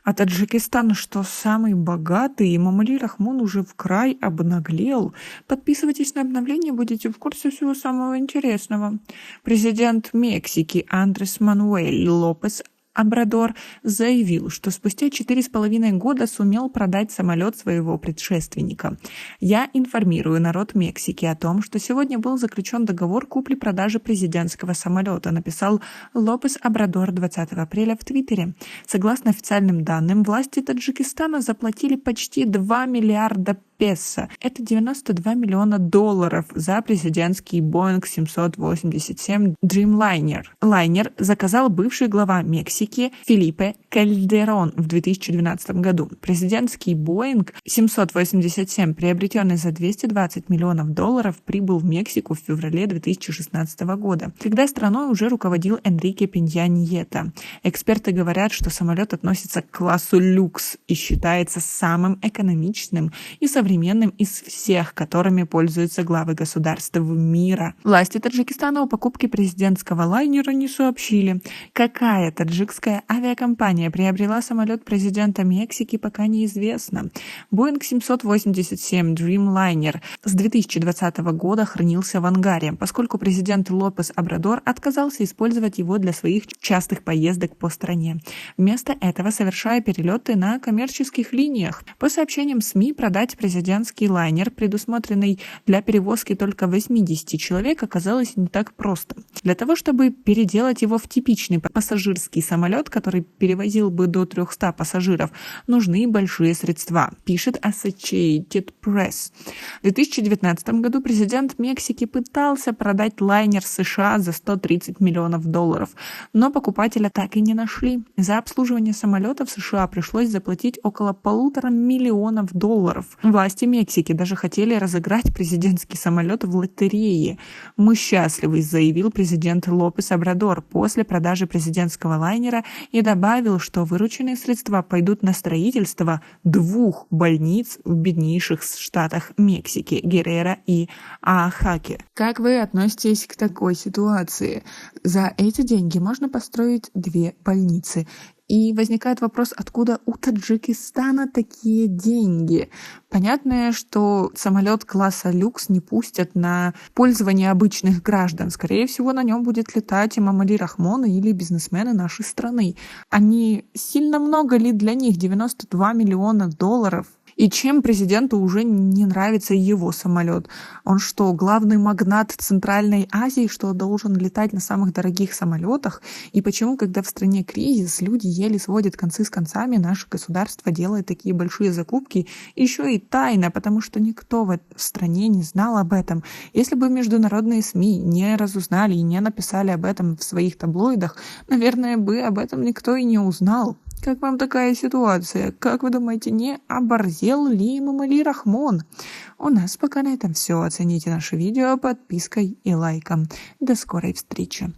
А Таджикистан, что самый богатый, и Эмомали Рахмон уже в край обнаглел. Подписывайтесь на обновления, будете в курсе всего самого интересного. Президент Мексики Андрес Мануэль Лопес Обрадор заявил, что спустя 4,5 года сумел продать самолет своего предшественника. «Я информирую народ Мексики о том, что сегодня был заключен договор купли-продажи президентского самолета», написал Лопес Обрадор 20 апреля в Твиттере. Согласно официальным данным, власти Таджикистана заплатили почти 2 миллиарда песо. Это $92 миллиона за президентский Boeing 787 Dreamliner. Лайнер заказал бывший глава Мексики Фелипе Кальдерон в 2012 году. Президентский Boeing 787, приобретенный за $220 миллионов, прибыл в Мексику в феврале 2016 года, когда страной уже руководил Энрике Пенья Ньето. Эксперты говорят, что самолет относится к классу люкс и считается самым экономичным и современным из всех, которыми пользуются главы государств мира. Власти Таджикистана о покупке президентского лайнера не сообщили. Какая таджикская авиакомпания приобрела самолет президента Мексики, пока неизвестно. Boeing 787 Dreamliner с 2020 года хранился в ангаре, поскольку президент Лопес Обрадор отказался использовать его для своих частых поездок по стране, вместо этого совершая перелеты на коммерческих линиях. По сообщениям СМИ, продать президентский лайнер, предусмотренный для перевозки только 80 человек, оказалось не так просто. Для того, чтобы переделать его в типичный пассажирский самолет, который перевозил бы до 300 пассажиров, нужны большие средства, пишет Associated Press. В 2019 году президент Мексики пытался продать лайнер США за $130 миллионов, но покупателя так и не нашли. За обслуживание самолета в США пришлось заплатить около $1,5 миллиона. Власти Мексики даже хотели разыграть президентский самолет в лотерее. «Мы счастливы», заявил президент Лопес Обрадор после продажи президентского лайнера и добавил, что вырученные средства пойдут на строительство 2 больниц в беднейших штатах Мексики – Геррера и Оахаке. Как вы относитесь к такой ситуации? За эти деньги можно построить 2 больницы. И возникает вопрос, откуда у Таджикистана такие деньги? Понятно, что самолет класса люкс не пустят на пользование обычных граждан. Скорее всего, на нем будет летать Эмомали Рахмон или бизнесмены нашей страны. Они сильно много ли для них? $92 миллиона? И чем президенту уже не нравится его самолет? Он что, главный магнат Центральной Азии, что должен летать на самых дорогих самолетах? И почему, когда в стране кризис, люди еле сводят концы с концами, наше государство делает такие большие закупки, еще и тайно, потому что никто в стране не знал об этом. Если бы международные СМИ не разузнали и не написали об этом в своих таблоидах, наверное, бы об этом никто и не узнал. Как вам такая ситуация? Как вы думаете, не оборзел ли Эмомали Рахмон? У нас пока на этом все. Оцените наше видео подпиской и лайком. До скорой встречи.